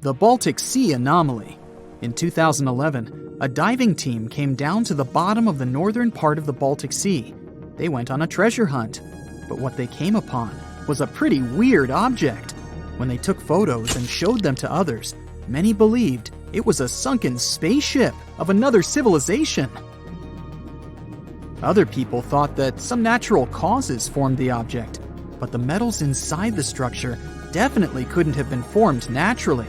The Baltic Sea anomaly. In 2011, a diving team came down to the bottom of the northern part of the Baltic Sea. They went on a treasure hunt, but what they came upon was a pretty weird object. When they took photos and showed them to others, many believed it was a sunken spaceship of another civilization. Other people thought that some natural causes formed the object, but the metals inside the structure definitely couldn't have been formed naturally.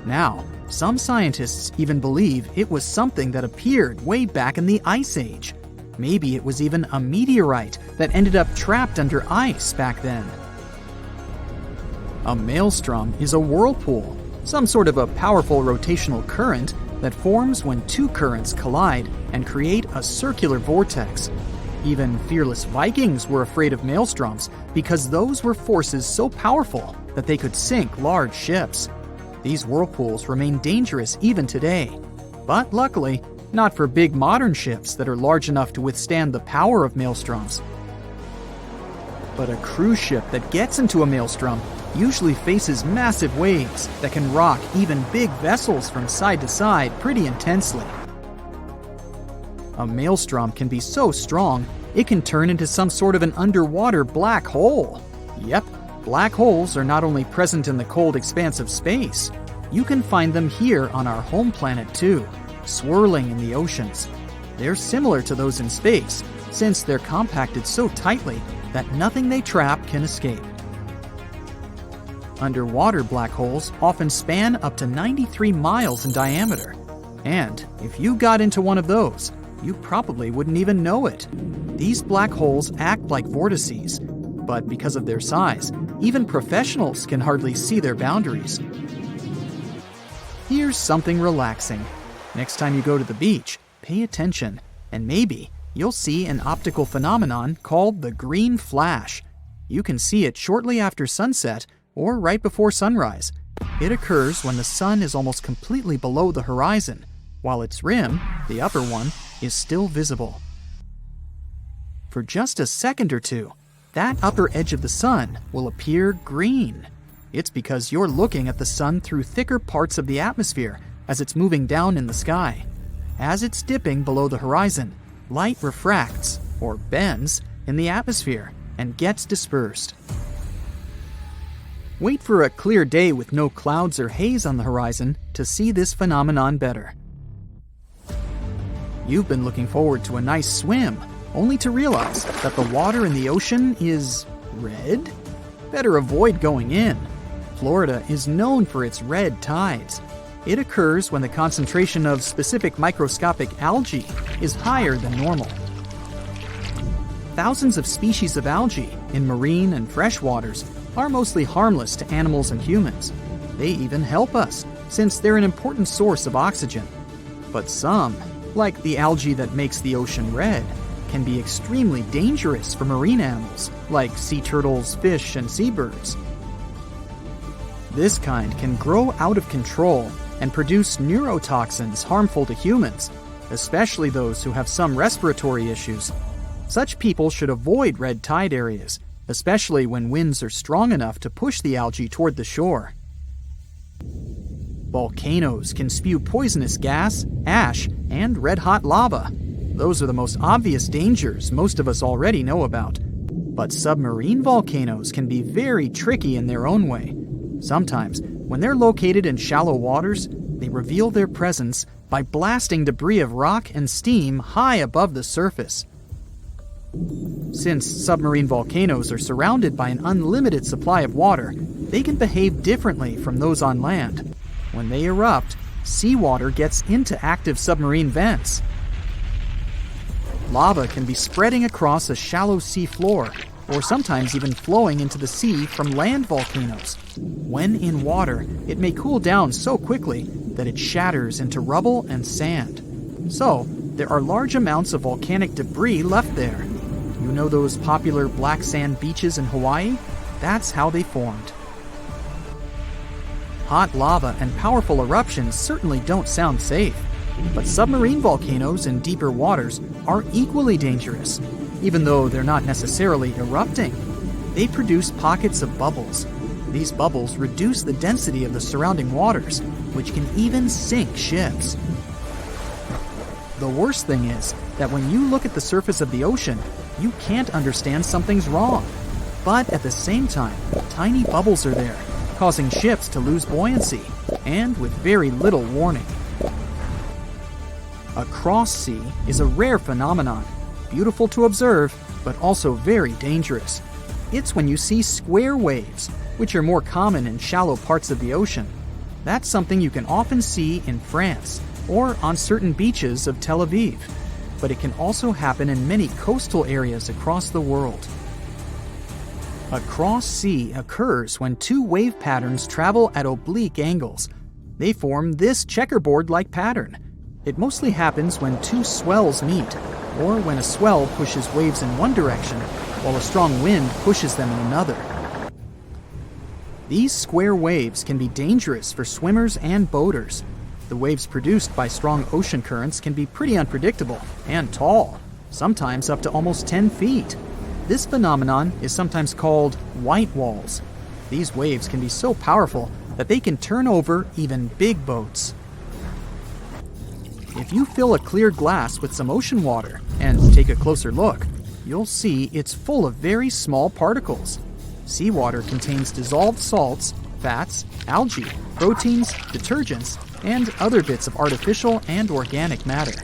Now, some scientists even believe it was something that appeared way back in the Ice Age. Maybe it was even a meteorite that ended up trapped under ice back then. A maelstrom is a whirlpool, some sort of a powerful rotational current that forms when two currents collide and create a circular vortex. Even fearless Vikings were afraid of maelstroms because those were forces so powerful that they could sink large ships. These whirlpools remain dangerous even today, but luckily, not for big modern ships that are large enough to withstand the power of maelstroms. But a cruise ship that gets into a maelstrom usually faces massive waves that can rock even big vessels from side to side pretty intensely. A maelstrom can be so strong, it can turn into some sort of an underwater black hole. Yep, black holes are not only present in the cold expanse of space, you can find them here on our home planet too, swirling in the oceans. They're similar to those in space, since they're compacted so tightly that nothing they trap can escape. Underwater black holes often span up to 93 miles in diameter. And if you got into one of those, you probably wouldn't even know it. These black holes act like vortices, but because of their size, even professionals can hardly see their boundaries. Here's something relaxing. Next time you go to the beach, pay attention, and maybe you'll see an optical phenomenon called the green flash. You can see it shortly after sunset or right before sunrise. It occurs when the sun is almost completely below the horizon, while its rim, the upper one, is still visible. For just a second or two, that upper edge of the sun will appear green. It's because you're looking at the sun through thicker parts of the atmosphere as it's moving down in the sky. As it's dipping below the horizon, light refracts, or bends, in the atmosphere and gets dispersed. Wait for a clear day with no clouds or haze on the horizon to see this phenomenon better. You've been looking forward to a nice swim, only to realize that the water in the ocean is red? Better avoid going in. Florida is known for its red tides. It occurs when the concentration of specific microscopic algae is higher than normal. Thousands of species of algae in marine and fresh waters are mostly harmless to animals and humans. They even help us, since they're an important source of oxygen. But some, like the algae that makes the ocean red, can be extremely dangerous for marine animals, like sea turtles, fish, and seabirds. This kind can grow out of control and produce neurotoxins harmful to humans, especially those who have some respiratory issues. Such people should avoid red tide areas, especially when winds are strong enough to push the algae toward the shore. Volcanoes can spew poisonous gas, ash, and red-hot lava. Those are the most obvious dangers most of us already know about. But submarine volcanoes can be very tricky in their own way. Sometimes, when they're located in shallow waters, they reveal their presence by blasting debris of rock and steam high above the surface. Since submarine volcanoes are surrounded by an unlimited supply of water, they can behave differently from those on land. When they erupt, seawater gets into active submarine vents. Lava can be spreading across a shallow sea floor, or sometimes even flowing into the sea from land volcanoes. When in water, it may cool down so quickly that it shatters into rubble and sand. So, there are large amounts of volcanic debris left there. You know those popular black sand beaches in Hawaii? That's how they formed. Hot lava and powerful eruptions certainly don't sound safe, but submarine volcanoes in deeper waters are equally dangerous. Even though they're not necessarily erupting, they produce pockets of bubbles. These bubbles reduce the density of the surrounding waters, which can even sink ships. The worst thing is that when you look at the surface of the ocean, you can't understand something's wrong. But at the same time, tiny bubbles are there, causing ships to lose buoyancy, and with very little warning. A cross sea is a rare phenomenon, beautiful to observe, but also very dangerous. It's when you see square waves, which are more common in shallow parts of the ocean. That's something you can often see in France or on certain beaches of Tel Aviv, but it can also happen in many coastal areas across the world. A cross sea occurs when two wave patterns travel at oblique angles. They form this checkerboard-like pattern. It mostly happens when two swells meet, or when a swell pushes waves in one direction, while a strong wind pushes them in another. These square waves can be dangerous for swimmers and boaters. The waves produced by strong ocean currents can be pretty unpredictable and tall, sometimes up to almost 10 feet. This phenomenon is sometimes called white walls. These waves can be so powerful that they can turn over even big boats. If you fill a clear glass with some ocean water and take a closer look, you'll see it's full of very small particles. Seawater contains dissolved salts, fats, algae, proteins, detergents, and other bits of artificial and organic matter.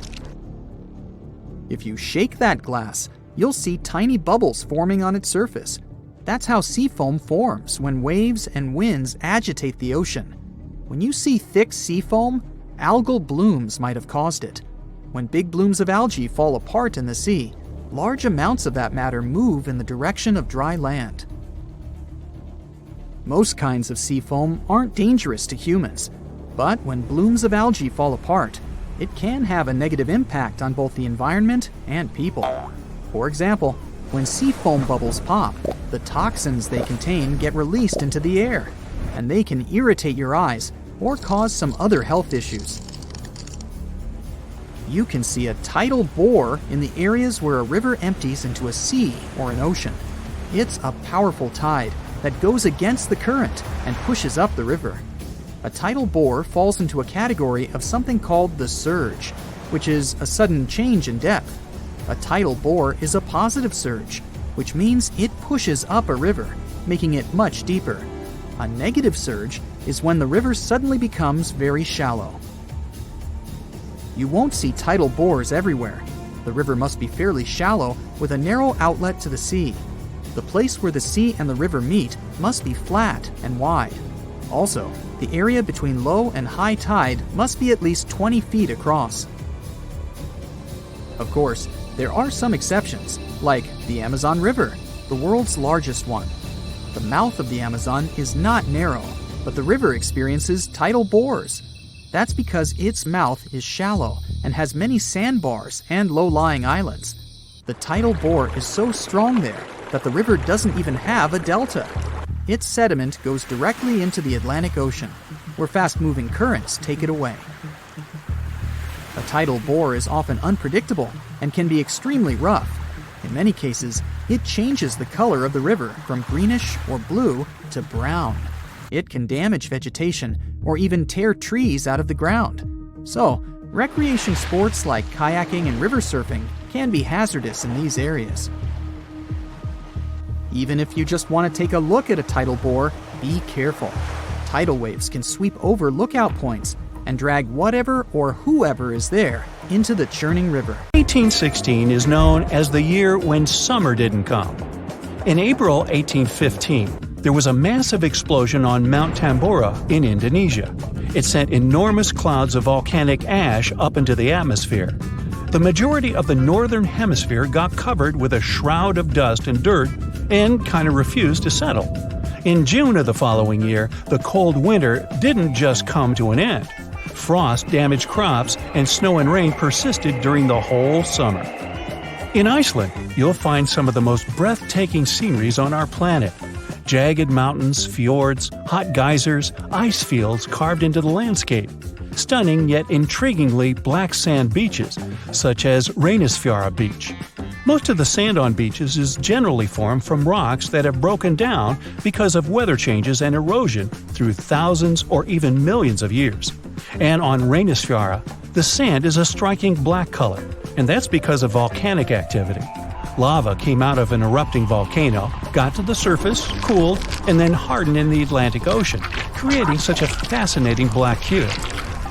If you shake that glass, you'll see tiny bubbles forming on its surface. That's how sea foam forms when waves and winds agitate the ocean. When you see thick sea foam, algal blooms might have caused it. When big blooms of algae fall apart in the sea, large amounts of that matter move in the direction of dry land. Most kinds of sea foam aren't dangerous to humans, but when blooms of algae fall apart, it can have a negative impact on both the environment and people. For example, when sea foam bubbles pop, the toxins they contain get released into the air, and they can irritate your eyes or cause some other health issues. You can see a tidal bore in the areas where a river empties into a sea or an ocean. It's a powerful tide that goes against the current and pushes up the river. A tidal bore falls into a category of something called the surge, which is a sudden change in depth. A tidal bore is a positive surge, which means it pushes up a river, making it much deeper. A negative surge is when the river suddenly becomes very shallow. You won't see tidal bores everywhere. The river must be fairly shallow with a narrow outlet to the sea. The place where the sea and the river meet must be flat and wide. Also, the area between low and high tide must be at least 20 feet across. Of course, there are some exceptions, like the Amazon River, the world's largest one. The mouth of the Amazon is not narrow, but the river experiences tidal bores. That's because its mouth is shallow and has many sandbars and low-lying islands. The tidal bore is so strong there that the river doesn't even have a delta. Its sediment goes directly into the Atlantic Ocean, where fast-moving currents take it away. A tidal bore is often unpredictable and can be extremely rough. In many cases, it changes the color of the river from greenish or blue to brown. It can damage vegetation or even tear trees out of the ground. So, recreation sports like kayaking and river surfing can be hazardous in these areas. Even if you just want to take a look at a tidal bore, be careful. Tidal waves can sweep over lookout points and drag whatever or whoever is there into the churning river. 1816 is known as the year when summer didn't come. In April 1815, there was a massive explosion on Mount Tambora in Indonesia. It sent enormous clouds of volcanic ash up into the atmosphere. The majority of the northern hemisphere got covered with a shroud of dust and dirt and kind of refused to settle. In June of the following year, the cold winter didn't just come to an end. Frost damaged crops and snow and rain persisted during the whole summer. In Iceland, you'll find some of the most breathtaking sceneries on our planet. Jagged mountains, fjords, hot geysers, ice fields carved into the landscape. Stunning yet intriguingly black sand beaches, such as Reynisfjara Beach. Most of the sand on beaches is generally formed from rocks that have broken down because of weather changes and erosion through thousands or even millions of years. And on Reynisfjara, the sand is a striking black color, and that's because of volcanic activity. Lava came out of an erupting volcano, got to the surface, cooled, and then hardened in the Atlantic Ocean, creating such a fascinating black hue.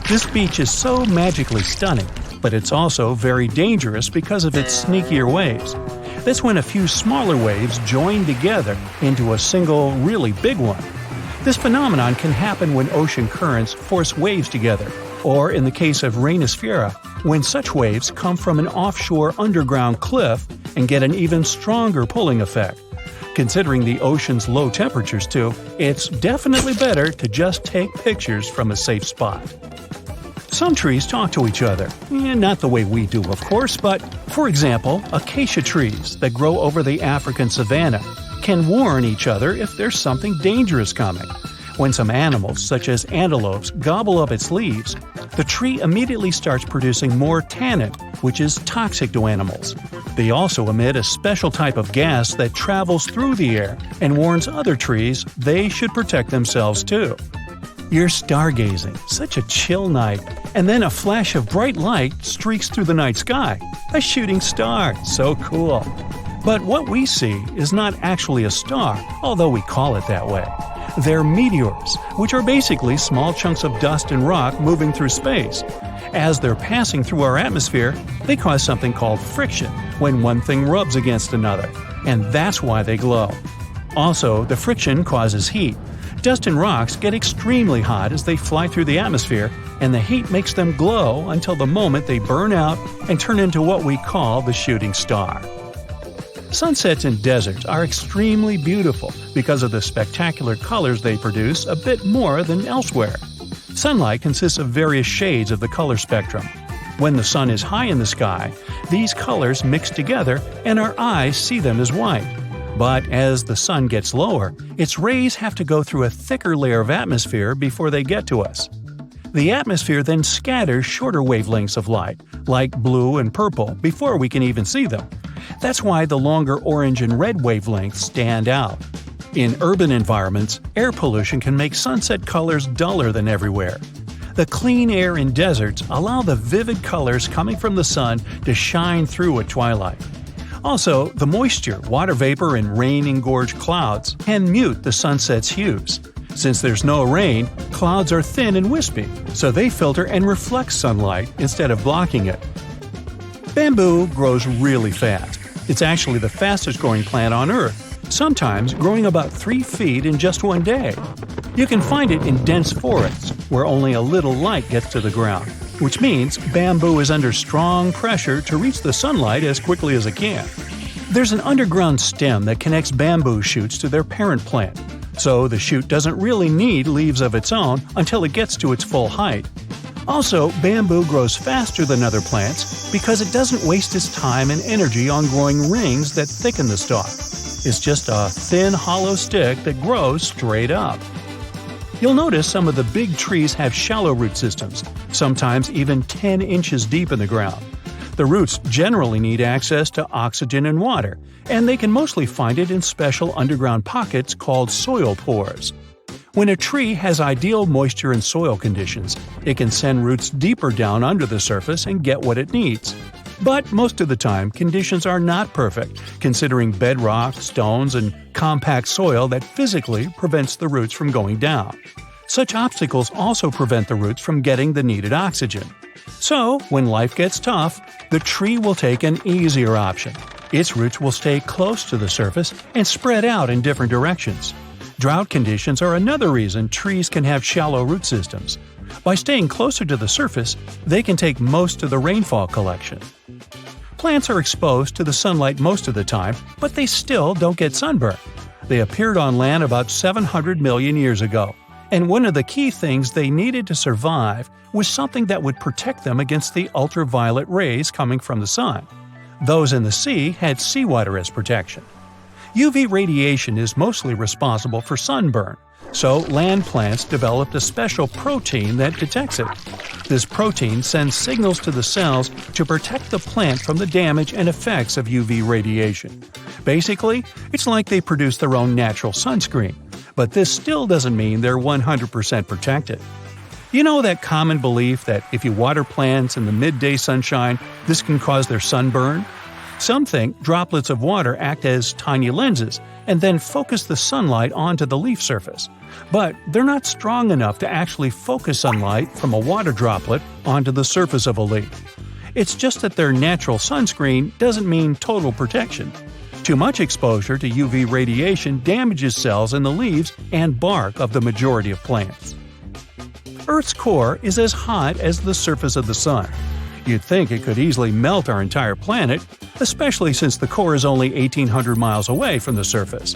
This beach is so magically stunning, but it's also very dangerous because of its sneakier waves. That's when a few smaller waves join together into a single, really big one. This phenomenon can happen when ocean currents force waves together, or in the case of Reynisfjara, when such waves come from an offshore underground cliff and get an even stronger pulling effect. Considering the ocean's low temperatures too, it's definitely better to just take pictures from a safe spot. Some trees talk to each other. Not the way we do, of course, but, for example, acacia trees that grow over the African savanna can warn each other if there's something dangerous coming. When some animals, such as antelopes, gobble up its leaves, the tree immediately starts producing more tannin, which is toxic to animals. They also emit a special type of gas that travels through the air and warns other trees they should protect themselves too. You're stargazing, such a chill night, and then a flash of bright light streaks through the night sky. A shooting star, so cool. But what we see is not actually a star, although we call it that way. They're meteors, which are basically small chunks of dust and rock moving through space. As they're passing through our atmosphere, they cause something called friction when one thing rubs against another, and that's why they glow. Also, the friction causes heat. Dust and rocks get extremely hot as they fly through the atmosphere, and the heat makes them glow until the moment they burn out and turn into what we call the shooting star. Sunsets in deserts are extremely beautiful because of the spectacular colors they produce a bit more than elsewhere. Sunlight consists of various shades of the color spectrum. When the sun is high in the sky, these colors mix together and our eyes see them as white. But as the sun gets lower, its rays have to go through a thicker layer of atmosphere before they get to us. The atmosphere then scatters shorter wavelengths of light, like blue and purple, before we can even see them. That's why the longer orange and red wavelengths stand out. In urban environments, air pollution can make sunset colors duller than everywhere. The clean air in deserts allow the vivid colors coming from the sun to shine through at twilight. Also, the moisture, water vapor, and rain-engorged clouds can mute the sunset's hues. Since there's no rain, clouds are thin and wispy, so they filter and reflect sunlight instead of blocking it. Bamboo grows really fast. It's actually the fastest growing plant on Earth, sometimes growing about 3 feet in just one day. You can find it in dense forests, where only a little light gets to the ground, which means bamboo is under strong pressure to reach the sunlight as quickly as it can. There's an underground stem that connects bamboo shoots to their parent plant, so the shoot doesn't really need leaves of its own until it gets to its full height. Also, bamboo grows faster than other plants because it doesn't waste its time and energy on growing rings that thicken the stalk. It's just a thin, hollow stick that grows straight up. You'll notice some of the big trees have shallow root systems, sometimes even 10 inches deep in the ground. The roots generally need access to oxygen and water, and they can mostly find it in special underground pockets called soil pores. When a tree has ideal moisture and soil conditions, it can send roots deeper down under the surface and get what it needs. But most of the time, conditions are not perfect, considering bedrock, stones, and compact soil that physically prevents the roots from going down. Such obstacles also prevent the roots from getting the needed oxygen. So, when life gets tough, the tree will take an easier option. Its roots will stay close to the surface and spread out in different directions. Drought conditions are another reason trees can have shallow root systems. By staying closer to the surface, they can take most of the rainfall collection. Plants are exposed to the sunlight most of the time, but they still don't get sunburn. They appeared on land about 700 million years ago, and one of the key things they needed to survive was something that would protect them against the ultraviolet rays coming from the sun. Those in the sea had seawater as protection. UV radiation is mostly responsible for sunburn, so land plants developed a special protein that detects it. This protein sends signals to the cells to protect the plant from the damage and effects of UV radiation. Basically, it's like they produce their own natural sunscreen, but this still doesn't mean they're 100% protected. You know that common belief that if you water plants in the midday sunshine, this can cause their sunburn? Some think droplets of water act as tiny lenses and then focus the sunlight onto the leaf surface. But they're not strong enough to actually focus sunlight from a water droplet onto the surface of a leaf. It's just that their natural sunscreen doesn't mean total protection. Too much exposure to UV radiation damages cells in the leaves and bark of the majority of plants. Earth's core is as hot as the surface of the sun. You'd think it could easily melt our entire planet, especially since the core is only 1,800 miles away from the surface.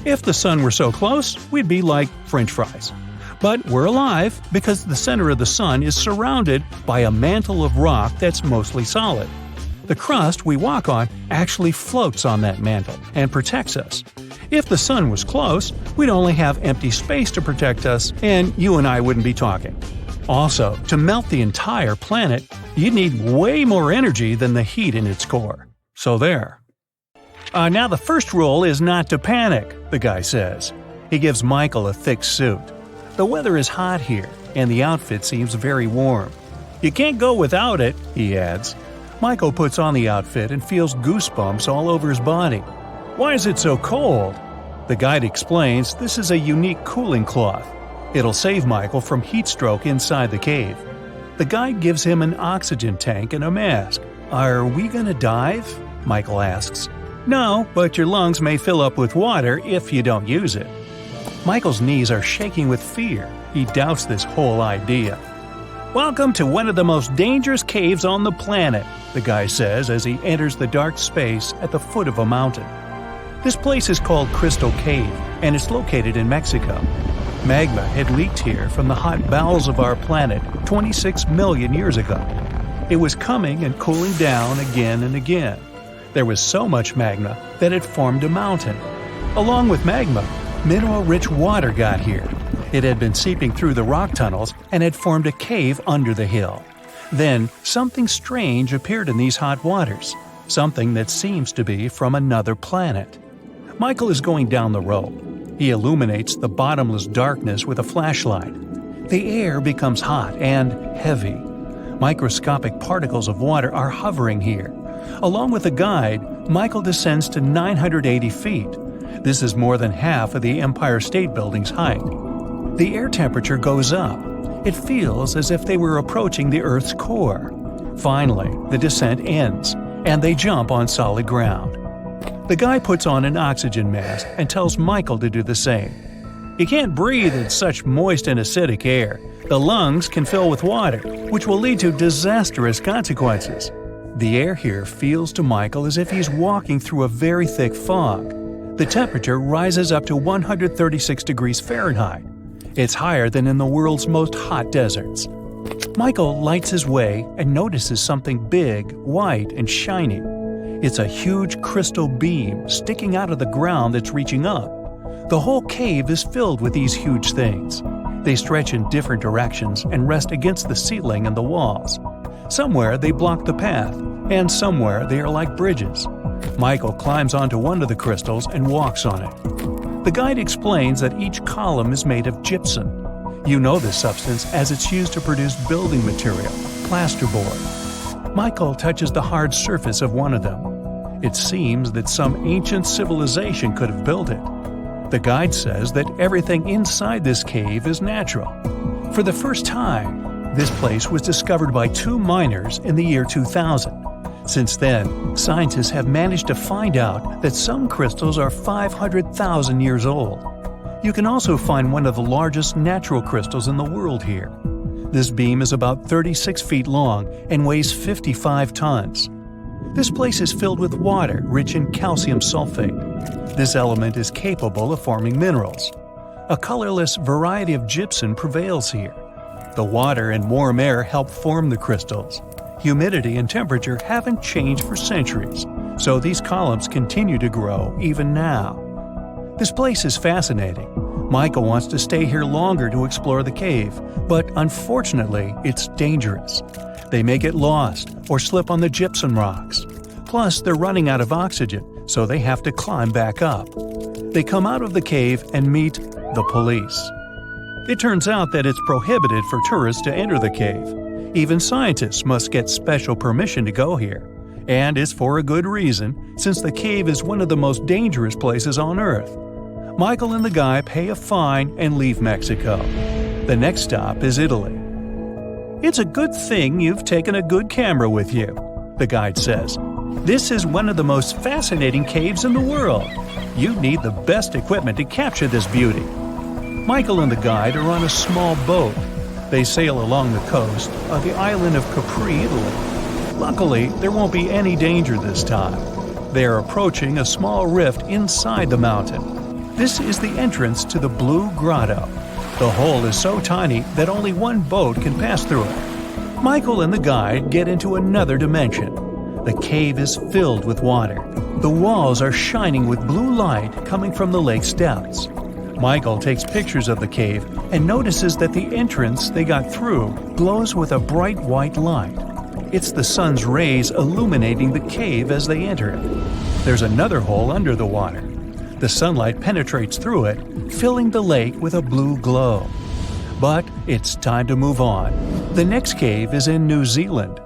If the sun were so close, we'd be like French fries. But we're alive because the center of the sun is surrounded by a mantle of rock that's mostly solid. The crust we walk on actually floats on that mantle and protects us. If the sun was close, we'd only have empty space to protect us, and you and I wouldn't be talking. Also, to melt the entire planet, you'd need way more energy than the heat in its core. So there. Now the first rule is not to panic, the guy says. He gives Michael a thick suit. The weather is hot here, and the outfit seems very warm. You can't go without it, he adds. Michael puts on the outfit and feels goosebumps all over his body. Why is it so cold? The guide explains this is a unique cooling cloth. It'll save Michael from heat stroke inside the cave. The guide gives him an oxygen tank and a mask. Are we gonna dive? Michael asks. No, but your lungs may fill up with water if you don't use it. Michael's knees are shaking with fear. He doubts this whole idea. Welcome to one of the most dangerous caves on the planet, the guy says as he enters the dark space at the foot of a mountain. This place is called Crystal Cave, and it's located in Mexico. Magma had leaked here from the hot bowels of our planet 26 million years ago. It was coming and cooling down again and again. There was so much magma that it formed a mountain. Along with magma, mineral-rich water got here. It had been seeping through the rock tunnels and had formed a cave under the hill. Then, something strange appeared in these hot waters. Something that seems to be from another planet. Michael is going down the road. He illuminates the bottomless darkness with a flashlight. The air becomes hot and heavy. Microscopic particles of water are hovering here. Along with a guide, Michael descends to 980 feet. This is more than half of the Empire State Building's height. The air temperature goes up. It feels as if they were approaching the Earth's core. Finally, the descent ends, and they jump on solid ground. The guy puts on an oxygen mask and tells Michael to do the same. You can't breathe in such moist and acidic air. The lungs can fill with water, which will lead to disastrous consequences. The air here feels to Michael as if he's walking through a very thick fog. The temperature rises up to 136 degrees Fahrenheit. It's higher than in the world's most hot deserts. Michael lights his way and notices something big, white, and shiny. It's a huge crystal beam sticking out of the ground that's reaching up. The whole cave is filled with these huge things. They stretch in different directions and rest against the ceiling and the walls. Somewhere they block the path, and somewhere they are like bridges. Michael climbs onto one of the crystals and walks on it. The guide explains that each column is made of gypsum. You know this substance as it's used to produce building material, plasterboard. Michael touches the hard surface of one of them. It seems that some ancient civilization could have built it. The guide says that everything inside this cave is natural. For the first time, this place was discovered by 2 miners in the year 2000. Since then, scientists have managed to find out that some crystals are 500,000 years old. You can also find one of the largest natural crystals in the world here. This beam is about 36 feet long and weighs 55 tons. This place is filled with water rich in calcium sulfate. This element is capable of forming minerals. A colorless variety of gypsum prevails here. The water and warm air help form the crystals. Humidity and temperature haven't changed for centuries, so these columns continue to grow even now. This place is fascinating. Michael wants to stay here longer to explore the cave, but unfortunately, it's dangerous. They may get lost or slip on the gypsum rocks. Plus, they're running out of oxygen, so they have to climb back up. They come out of the cave and meet the police. It turns out that it's prohibited for tourists to enter the cave. Even scientists must get special permission to go here. And it's for a good reason, since the cave is one of the most dangerous places on Earth. Michael and the guy pay a fine and leave Mexico. The next stop is Italy. "It's a good thing you've taken a good camera with you," the guide says. "This is one of the most fascinating caves in the world. You need the best equipment to capture this beauty." Michael and the guide are on a small boat. They sail along the coast of the island of Capri, Italy. Luckily, there won't be any danger this time. They are approaching a small rift inside the mountain. This is the entrance to the Blue Grotto. The hole is so tiny that only one boat can pass through it. Michael and the guide get into another dimension. The cave is filled with water. The walls are shining with blue light coming from the lake's depths. Michael takes pictures of the cave and notices that the entrance they got through glows with a bright white light. It's the sun's rays illuminating the cave as they enter it. There's another hole under the water. The sunlight penetrates through it, filling the lake with a blue glow. But it's time to move on. The next cave is in New Zealand.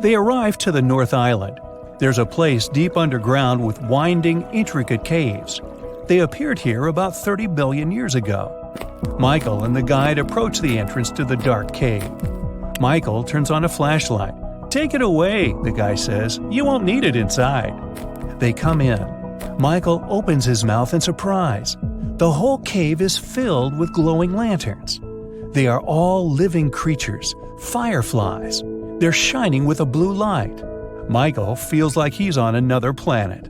They arrive to the North Island. There's a place deep underground with winding, intricate caves. They appeared here about 30 billion years ago. Michael and the guide approach the entrance to the dark cave. Michael turns on a flashlight. "Take it away," the guy says. "You won't need it inside." They come in. Michael opens his mouth in surprise. The whole cave is filled with glowing lanterns. They are all living creatures, fireflies. They're shining with a blue light. Michael feels like he's on another planet.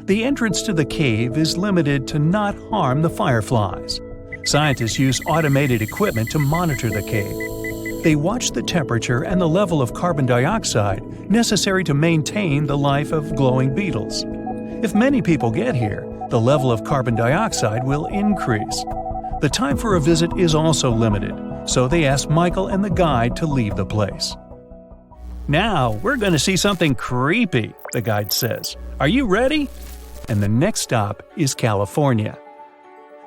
The entrance to the cave is limited to not harm the fireflies. Scientists use automated equipment to monitor the cave. They watch the temperature and the level of carbon dioxide necessary to maintain the life of glowing beetles. If many people get here, the level of carbon dioxide will increase. The time for a visit is also limited, so they ask Michael and the guide to leave the place. "Now, we're going to see something creepy," the guide says. "Are you ready?" And the next stop is California.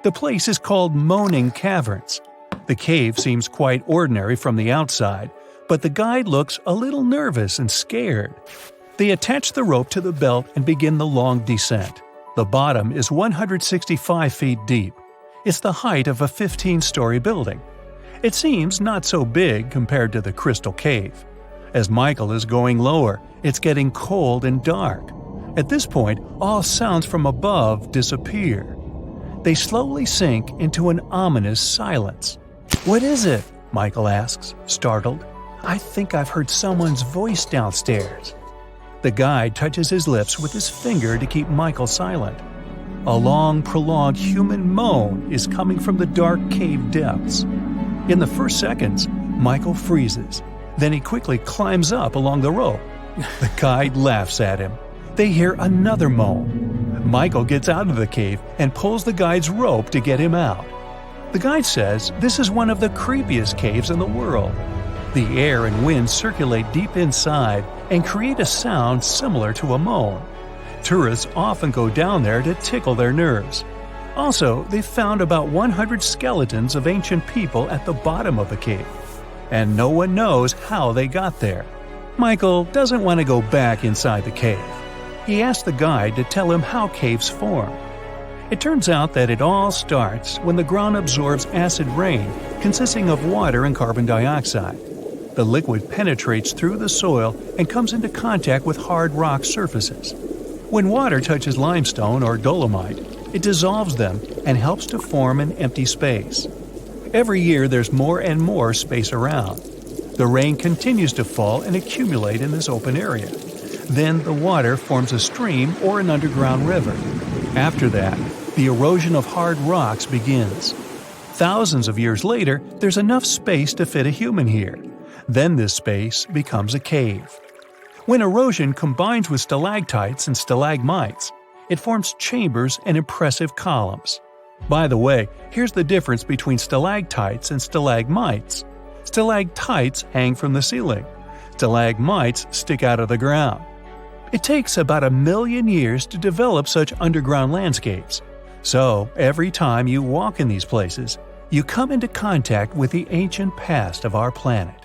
The place is called Moaning Caverns. The cave seems quite ordinary from the outside, but the guide looks a little nervous and scared. They attach the rope to the belt and begin the long descent. The bottom is 165 feet deep. It's the height of a 15-story building. It seems not so big compared to the Crystal Cave. As Michael is going lower, it's getting cold and dark. At this point, all sounds from above disappear. They slowly sink into an ominous silence. "What is it?" Michael asks, startled. "I think I've heard someone's voice downstairs." The guide touches his lips with his finger to keep Michael silent. A long, prolonged human moan is coming from the dark cave depths. In the first seconds, Michael freezes. Then he quickly climbs up along the rope. The guide laughs at him. They hear another moan. Michael gets out of the cave and pulls the guide's rope to get him out. The guide says this is one of the creepiest caves in the world. The air and wind circulate deep inside and create a sound similar to a moan. Tourists often go down there to tickle their nerves. Also, they found about 100 skeletons of ancient people at the bottom of the cave. And no one knows how they got there. Michael doesn't want to go back inside the cave. He asks the guide to tell him how caves form. It turns out that it all starts when the ground absorbs acid rain consisting of water and carbon dioxide. The liquid penetrates through the soil and comes into contact with hard rock surfaces. When water touches limestone or dolomite, it dissolves them and helps to form an empty space. Every year there's more and more space around. The rain continues to fall and accumulate in this open area. Then the water forms a stream or an underground river. After that, the erosion of hard rocks begins. Thousands of years later, there's enough space to fit a human here. Then this space becomes a cave. When erosion combines with stalactites and stalagmites, it forms chambers and impressive columns. By the way, here's the difference between stalactites and stalagmites. Stalactites hang from the ceiling. Stalagmites stick out of the ground. It takes about 1 million years to develop such underground landscapes. So, every time you walk in these places, you come into contact with the ancient past of our planet.